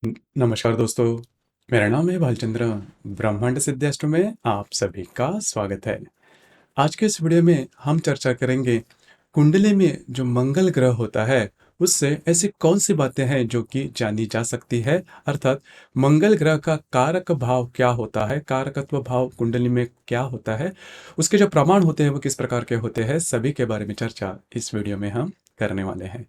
नमस्कार दोस्तों, मेरा नाम है भालचंद्र। ब्रह्मांड सिद्धाश्रम में आप सभी का स्वागत है। आज के इस वीडियो में हम चर्चा करेंगे कुंडली में जो मंगल ग्रह होता है उससे ऐसी कौन सी बातें हैं जो कि जानी जा सकती है। अर्थात मंगल ग्रह का कारक भाव क्या होता है, कारकत्व भाव कुंडली में क्या होता है, उसके जो प्रमाण होते हैं वो किस प्रकार के होते हैं, सभी के बारे में चर्चा इस वीडियो में हम करने वाले हैं।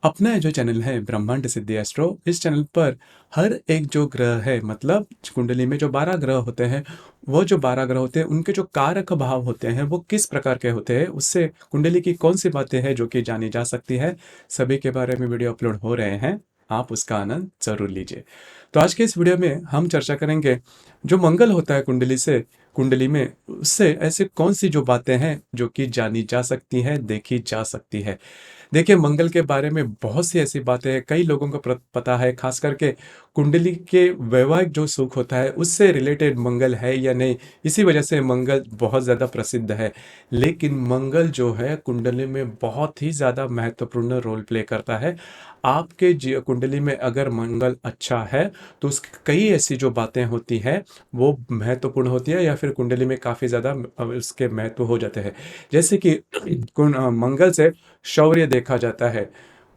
अपना जो चैनल है ब्रह्मांड सिद्धि एस्ट्रो, इस चैनल पर हर एक जो ग्रह है, मतलब कुंडली में जो 12 ग्रह होते हैं, वो जो 12 ग्रह होते हैं उनके जो कारक भाव होते हैं वो किस प्रकार के होते हैं, उससे कुंडली की कौन सी बातें हैं जो कि जानी जा सकती है, सभी के बारे में वीडियो अपलोड हो रहे हैं। आप उसका आनंद जरूर लीजिए। तो आज के इस वीडियो में हम चर्चा करेंगे जो मंगल होता है कुंडली में, उससे ऐसे कौन सी जो बातें हैं जो कि जानी जा सकती हैं, देखी जा सकती है। देखिए, मंगल के बारे में बहुत सी ऐसी बातें हैं, कई लोगों को पता है, खास करके कुंडली के वैवाहिक जो सुख होता है उससे रिलेटेड मंगल है या नहीं, इसी वजह से मंगल बहुत ज़्यादा प्रसिद्ध है। लेकिन मंगल जो है कुंडली में बहुत ही ज़्यादा महत्वपूर्ण रोल प्ले करता है। आपके कुंडली में अगर मंगल अच्छा है तो उसकी कई ऐसी जो बातें होती हैं वो महत्वपूर्ण होती है, या फिर कुंडली में काफ़ी ज़्यादा उसके महत्व हो जाते हैं। जैसे कि मंगल से शौर्य देखा जाता है।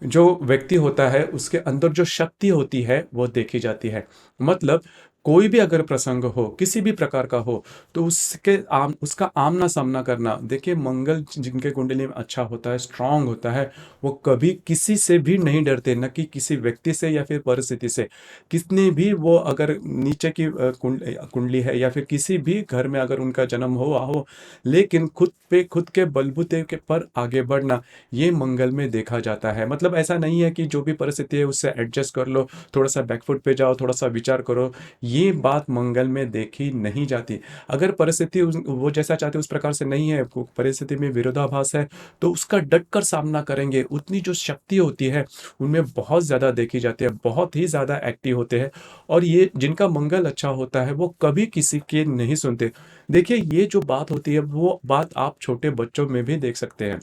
जो व्यक्ति होता है उसके अंदर जो शक्ति होती है वो देखी जाती है। मतलब कोई भी अगर प्रसंग हो, किसी भी प्रकार का हो, तो उसका आमना सामना करना। देखिए, मंगल जिनके कुंडली में अच्छा होता है, स्ट्रांग होता है, वो कभी किसी से भी नहीं डरते, न कि किसी व्यक्ति से या फिर परिस्थिति से। कितनी भी वो अगर नीचे की कुंडली है या फिर किसी भी घर में अगर उनका जन्म हुआ हो, लेकिन खुद पे खुद के बलबूते के पर आगे बढ़ना, ये मंगल में देखा जाता है। मतलब ऐसा नहीं है कि जो भी परिस्थिति है उससे एडजस्ट कर लो, थोड़ा सा बैकफुट पे जाओ, थोड़ा सा विचार करो, ये बात मंगल में देखी नहीं जाती। अगर परिस्थिति वो जैसा चाहते उस प्रकार से नहीं है, परिस्थिति में विरोधाभास है, तो उसका डट कर सामना करेंगे। उतनी जो शक्ति होती है उनमें बहुत ज़्यादा देखी जाती है, बहुत ही ज़्यादा एक्टिव होते हैं। और ये जिनका मंगल अच्छा होता है वो कभी किसी के नहीं सुनते। देखिए, ये जो बात होती है वो बात आप छोटे बच्चों में भी देख सकते हैं।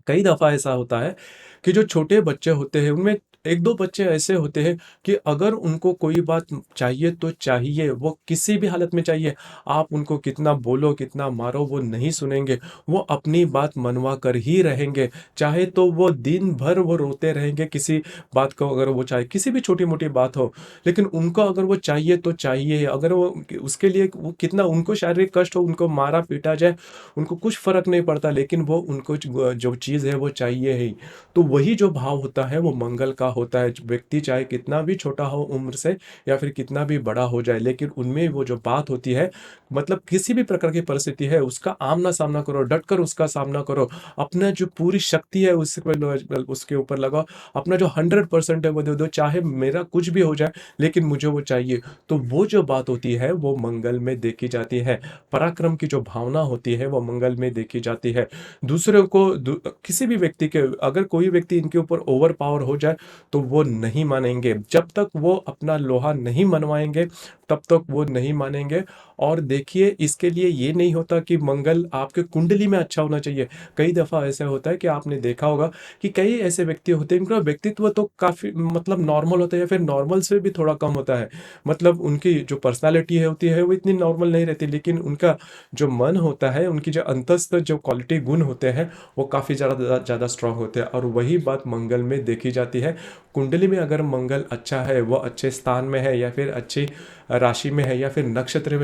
कई दफ़ा ऐसा होता है कि जो छोटे बच्चे होते हैं उनमें एक दो बच्चे ऐसे होते हैं कि अगर उनको कोई बात चाहिए तो चाहिए, वो किसी भी हालत में चाहिए। आप उनको कितना बोलो, कितना मारो, वो नहीं सुनेंगे। वो अपनी बात मनवा कर ही रहेंगे। चाहे तो वो दिन भर वो रोते रहेंगे किसी बात को, अगर वो चाहे किसी भी छोटी मोटी बात हो, लेकिन उनको अगर वो चाहिए तो चाहिए। अगर वो उसके लिए वो कितना उनको शारीरिक कष्ट हो, उनको मारा पीटा जाए, उनको कुछ फ़र्क नहीं पड़ता, लेकिन वो उनको जो चीज़ है वो चाहिए ही। तो वही जो भाव होता है वो मंगल का होता है। व्यक्ति चाहे कितना भी छोटा हो उम्र से या फिर कितना भी बड़ा हो जाए, लेकिन उनमें वो जो बात होती है, मतलब किसी भी प्रकार की परिस्थिति है उसका आमना सामना करो, डट कर उसका सामना करो। अपना जो पूरी शक्ति है उसके ऊपर लगाओ। अपना जो 100% है वो दे दो, चाहे मेरा कुछ भी हो जाए लेकिन मुझे वो चाहिए। तो वो जो बात होती है वो मंगल में देखी जाती है। पराक्रम की जो भावना होती है वो मंगल में देखी जाती है। दूसरों को किसी भी व्यक्ति के, अगर कोई व्यक्ति इनके ऊपर ओवर पावर हो जाए तो वो नहीं मानेंगे। जब तक वो अपना लोहा नहीं मनवाएंगे तब तक वो नहीं मानेंगे। और देखिए, इसके लिए ये नहीं होता कि मंगल आपके कुंडली में अच्छा होना चाहिए। कई दफ़ा ऐसा होता है कि आपने देखा होगा कि कई ऐसे व्यक्ति होते हैं, उनका व्यक्तित्व तो काफ़ी मतलब नॉर्मल होता है या फिर नॉर्मल से भी थोड़ा कम होता है। मतलब उनकी जो पर्सनालिटी है होती है वो इतनी नॉर्मल नहीं रहती, लेकिन उनका जो मन होता है, उनकी जो अंतस्थ जो क्वालिटी गुण होते हैं वो काफ़ी ज़्यादा ज़्यादा स्ट्रांग होते हैं। और वही बात मंगल में देखी जाती है। कुंडली में अगर मंगल अच्छा है, वो अच्छे स्थान में है या फिर अच्छी राशि में है या फिर नक्षत्र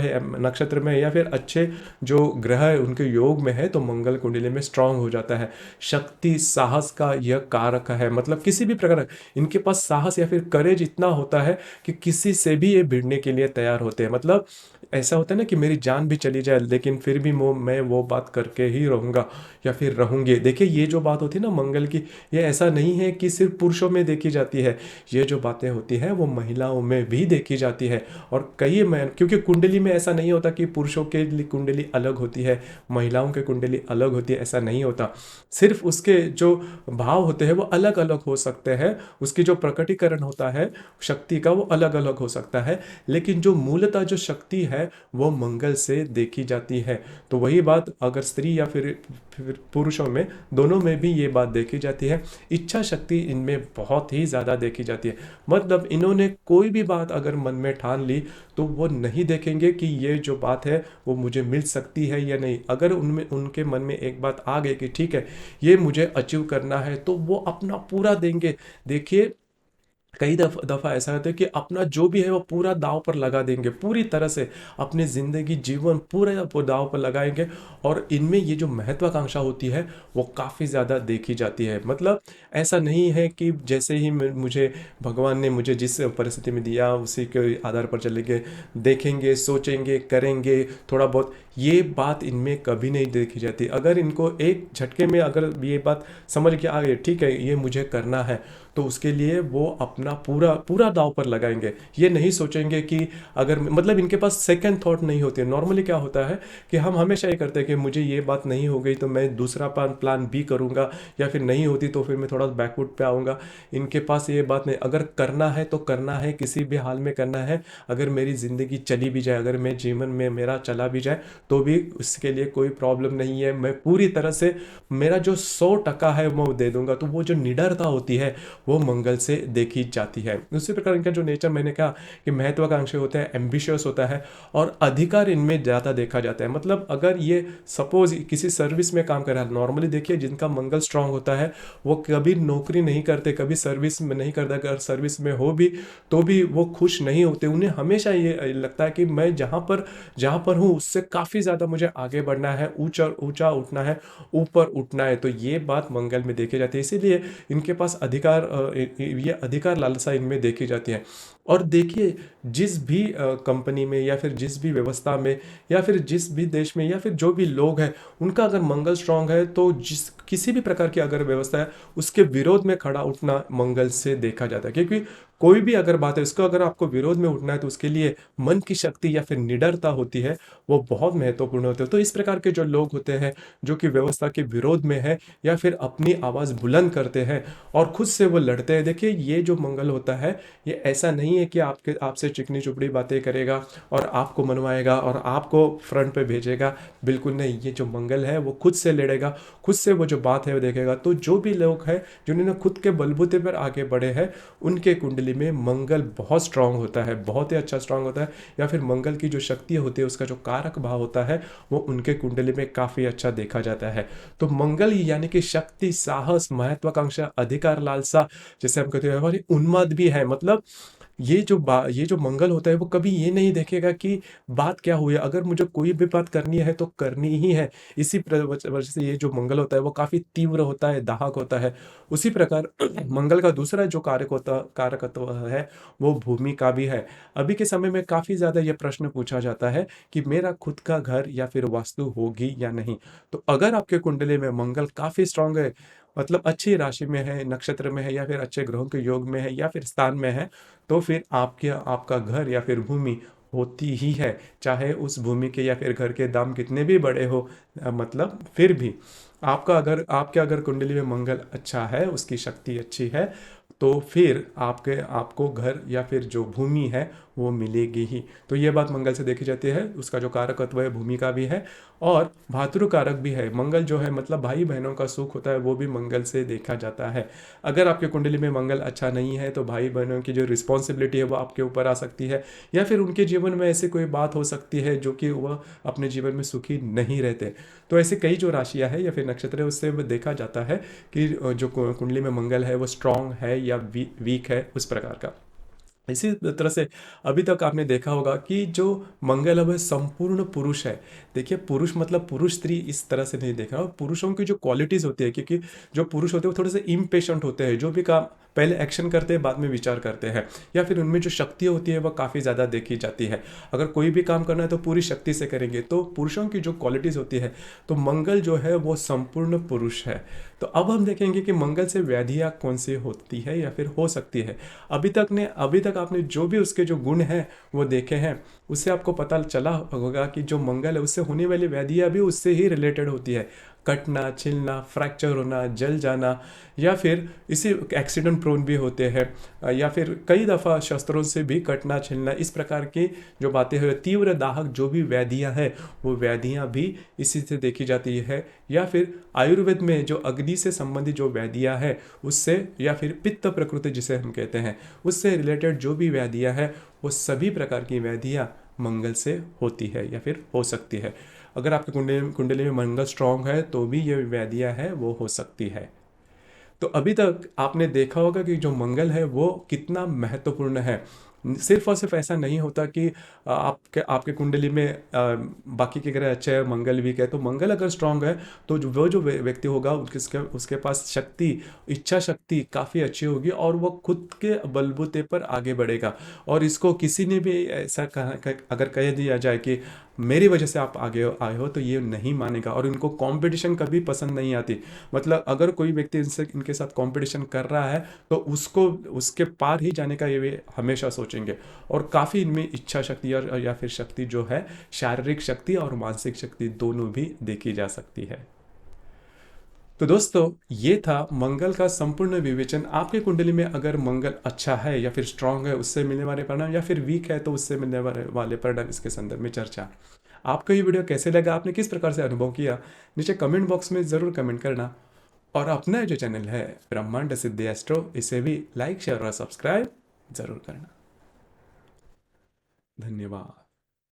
में है या फिर अच्छे जो ग्रह है उनके योग में है, तो मंगल कुंडली में स्ट्रांग हो जाता है। शक्ति साहस का यह कारक है। मतलब किसी भी प्रकार इनके पास साहस या फिर करेज इतना होता है कि किसी से भी ये भिड़ने के लिए तैयार होते हैं। मतलब ऐसा होता है ना कि मेरी जान भी चली जाए लेकिन फिर भी मैं वो बात करके ही रहूँगा या फिर रहूँगी। देखिए, ये जो बात होती है ना मंगल की, ये ऐसा नहीं है कि सिर्फ पुरुषों में देखी जाती है। ये जो बातें होती हैं वो महिलाओं में भी देखी जाती है। और कई मैं क्योंकि कुंडली में ऐसा नहीं होता कि पुरुषों के लिए कुंडली अलग होती है, महिलाओं के कुंडली अलग होती है, ऐसा नहीं होता। सिर्फ उसके जो भाव होते हैं वो अलग अलग हो सकते हैं, उसकी जो प्रकटीकरण होता है शक्ति का वो अलग अलग हो सकता है, लेकिन जो मूलतः जो शक्ति है वो मंगल से देखी जाती है। तो वही बात अगर स्त्री या फिर पुरुषों में, दोनों में भी ये बात देखी जाती है। इच्छा शक्ति इनमें बहुत ही ज़्यादा देखी जाती है। मतलब इन्होंने कोई भी बात अगर मन में ठान ली तो वो नहीं देखेंगे कि ये जो बात है वो मुझे मिल सकती है या नहीं। अगर उनमें उनके मन में एक बात आ गई कि ठीक है ये मुझे अचीव करना है, तो वो अपना पूरा देंगे। देखिए कई दफ़ा ऐसा होता है कि अपना जो भी है वो पूरा दांव पर लगा देंगे, पूरी तरह से अपनी ज़िंदगी जीवन पूरे दांव पर लगाएंगे। और इनमें ये जो महत्वाकांक्षा होती है वो काफ़ी ज़्यादा देखी जाती है। मतलब ऐसा नहीं है कि जैसे ही मुझे भगवान ने मुझे जिस परिस्थिति में दिया उसी के आधार पर चलेंगे, देखेंगे, सोचेंगे, करेंगे थोड़ा बहुत, ये बात इनमें कभी नहीं देखी जाती। अगर इनको एक झटके में अगर ये बात समझ के आ गई ठीक है ये मुझे करना है, तो उसके लिए वो अपना पूरा पूरा दांव पर लगाएंगे। ये नहीं सोचेंगे कि अगर मतलब इनके पास सेकंड थॉट नहीं होती है। नॉर्मली क्या होता है कि हम हमेशा ये करते हैं कि मुझे ये बात नहीं हो गई तो मैं दूसरा प्लान बी करूँगा, या फिर नहीं होती तो फिर मैं थोड़ा बैकवुड पे आऊँगा। इनके पास ये बात नहीं, अगर करना है तो करना है, किसी भी हाल में करना है। अगर मेरी ज़िंदगी चली भी जाए, अगर मैं जीवन में मेरा चला भी जाए तो भी उसके लिए कोई प्रॉब्लम नहीं है। मैं पूरी तरह से मेरा जो 100% है मैं वो दे दूंगा। तो वो जो निडरता होती है वो मंगल से देखी जाती है। उसी प्रकार इनका जो नेचर मैंने कहा कि महत्वाकांक्षी होते हैं, एम्बिशियस होता है, और अधिकार इनमें ज़्यादा देखा जाता है। मतलब अगर ये सपोज किसी सर्विस में काम कर रहा है, नॉर्मली देखिए जिनका मंगल स्ट्रांग होता है वो कभी नौकरी नहीं करते, कभी सर्विस में नहीं करता, अगर सर्विस में हो भी तो भी वो खुश नहीं होते। उन्हें हमेशा ये लगता है कि मैं जहाँ पर हूँ उससे काफ़ी ज़्यादा मुझे आगे बढ़ना है, ऊंचा ऊंचा उठना है, ऊपर उठना है। तो ये बात मंगल में देखी जाती है, इसीलिए इनके पास अधिकार ये अधिकार लालसा इनमें देखी जाती है। और देखिए जिस भी कंपनी में या फिर जिस भी व्यवस्था में या फिर जिस भी देश में या फिर जो भी लोग हैं, उनका अगर मंगल स्ट्रांग है तो जिस किसी भी प्रकार की अगर व्यवस्था है उसके विरोध में खड़ा उठना मंगल से देखा जाता है। क्योंकि कोई भी अगर बात है उसको अगर आपको विरोध में उठना है तो उसके लिए मन की शक्ति या फिर निडरता होती है, वो बहुत महत्वपूर्ण होती है। तो इस प्रकार के जो लोग होते हैं जो कि व्यवस्था के विरोध में है या फिर अपनी आवाज़ बुलंद करते हैं और खुद से वो लड़ते हैं, देखिए ये जो मंगल होता है ये ऐसा नहीं है कि आपसे चिकनी चुपड़ी बातें करेगा और आपको मनवाएगा और आपको फ्रंट पे भेजेगा। बिल्कुल नहीं, ये जो मंगल है वो खुद से लड़ेगा, खुद से वो जो बात है वो देखेगा। तो जो भी लोग हैं जिन्होंने खुद के बलबूते पर आगे बढ़े हैं उनके कुंडली में मंगल बहुत स्ट्रांग होता है, बहुत ही अच्छा स्ट्रांग होता है। या फिर मंगल की जो शक्ति होती है उसका जो कारक भाव होता है वो उनके कुंडली में काफ़ी अच्छा देखा जाता है। तो मंगल यानी कि शक्ति, साहस, महत्वाकांक्षा, अधिकार लालसा, जैसे हम कहते हैं, हमारी उन्माद भी है। मतलब ये जो मंगल होता है वो कभी ये नहीं देखेगा कि बात क्या हुई है, अगर मुझे कोई भी बात करनी है तो करनी ही है। इसी वजह से ये जो मंगल होता है वो काफ़ी तीव्र होता है, दाहक होता है। उसी प्रकार मंगल का दूसरा जो कारकत्व है वो भूमि का भी है। अभी के समय में काफ़ी ज़्यादा ये प्रश्न पूछा जाता है कि मेरा खुद का घर या फिर वास्तु होगी या नहीं। तो अगर आपके कुंडली में मंगल काफ़ी स्ट्रांग है, मतलब अच्छी राशि में है, नक्षत्र में है, या फिर अच्छे ग्रहों के योग में है, या फिर स्थान में है, तो फिर आपका घर या फिर भूमि होती ही है। चाहे उस भूमि के या फिर घर के दाम कितने भी बड़े हो, मतलब फिर भी आपके अगर कुंडली में मंगल अच्छा है, उसकी शक्ति अच्छी है, तो फिर आपको घर या फिर जो भूमि है वो मिलेगी ही। तो ये बात मंगल से देखी जाती है। उसका जो कारकत्व है भूमि का भी है और भातृ कारक भी है। मंगल जो है मतलब भाई बहनों का सुख होता है, वो भी मंगल से देखा जाता है। अगर आपके कुंडली में मंगल अच्छा नहीं है तो भाई बहनों की जो रिस्पॉन्सिबिलिटी है वो आपके ऊपर आ सकती है, या फिर उनके जीवन में ऐसी कोई बात हो सकती है जो कि वह अपने जीवन में सुखी नहीं रहते। तो ऐसे कई जो राशियां है या फिर नक्षत्र है उससे देखा जाता है कि जो कुंडली में मंगल है वो स्ट्रांग है या वीक है, उस प्रकार का। इसी तरह से अभी तक आपने देखा होगा कि जो मंगल है वह संपूर्ण पुरुष है। देखिए पुरुष मतलब पुरुष स्त्री इस तरह से नहीं देखा, पुरुषों की जो क्वालिटीज़ होती है, क्योंकि जो पुरुष होते हैं वो थोड़े से इम्पेशेंट होते हैं, जो भी काम पहले एक्शन करते हैं बाद में विचार करते हैं, या फिर उनमें जो शक्ति होती है वह काफ़ी ज़्यादा देखी जाती है। अगर कोई भी काम करना है तो पूरी शक्ति से करेंगे। तो पुरुषों की जो क्वालिटीज़ होती है, तो मंगल जो है वो संपूर्ण पुरुष है। तो अब हम देखेंगे कि मंगल से व्याधियाँ कौन सी होती है या फिर हो सकती है। अभी तक आपने जो भी उसके जो गुण हैं वो देखे हैं, उससे आपको पता चला होगा कि जो मंगल है उससे होने वाली व्याधियाँ भी उससे ही रिलेटेड होती है। कटना, छिलना, फ्रैक्चर होना, जल जाना, या फिर इसी एक्सीडेंट प्रोन भी होते हैं, या फिर कई दफ़ा शस्त्रों से भी कटना, छिलना, इस प्रकार की जो बातें हैं। तीव्र दाहक जो भी व्याधियाँ हैं वो व्याधियाँ भी इसी से देखी जाती है। या फिर आयुर्वेद में जो अग्नि से संबंधित जो व्याधियाँ हैं उससे, या फिर पित्त प्रकृति जिसे हम कहते हैं, उससे रिलेटेड जो भी व्याधियाँ हैं वो सभी प्रकार की व्याधियाँ मंगल से होती है या फिर हो सकती है। अगर आपके कुंडली में मंगल स्ट्रांग है तो भी ये व्याधियाँ हैं वो हो सकती है। तो अभी तक आपने देखा होगा कि जो मंगल है वो कितना महत्वपूर्ण है। सिर्फ और सिर्फ ऐसा नहीं होता कि आपके आपके कुंडली में बाकी के ग्रह अच्छे हैं, मंगल वीक है, तो मंगल अगर स्ट्रांग है तो जो व्यक्ति होगा उसके उसके पास शक्ति, इच्छा शक्ति काफ़ी अच्छी होगी और वो खुद के बलबूते पर आगे बढ़ेगा। और इसको किसी ने भी ऐसा अगर कह दिया जाए कि मेरी वजह से आप आगे आए हो, तो ये नहीं मानेगा। और इनको कंपटीशन कभी पसंद नहीं आती। मतलब अगर कोई व्यक्ति इनके साथ कंपटीशन कर रहा है तो उसको उसके पार ही जाने का ये वे हमेशा सोचेंगे। और काफ़ी इनमें इच्छा शक्ति और या फिर शक्ति जो है, शारीरिक शक्ति और मानसिक शक्ति दोनों भी देखी जा सकती है। तो दोस्तों, ये था मंगल का संपूर्ण विवेचन। आपके कुंडली में अगर मंगल अच्छा है या फिर स्ट्रांग है, उससे मिलने वाले परिणाम, या फिर वीक है तो उससे मिलने वाले परिणाम, इसके संदर्भ में चर्चा। आपको ये वीडियो कैसे लगा, आपने किस प्रकार से अनुभव किया, नीचे कमेंट बॉक्स में ज़रूर कमेंट करना। और अपना जो चैनल है ब्रह्मांड सिद्धि एस्ट्रो, इसे भी लाइक, शेयर और सब्सक्राइब ज़रूर करना। धन्यवाद।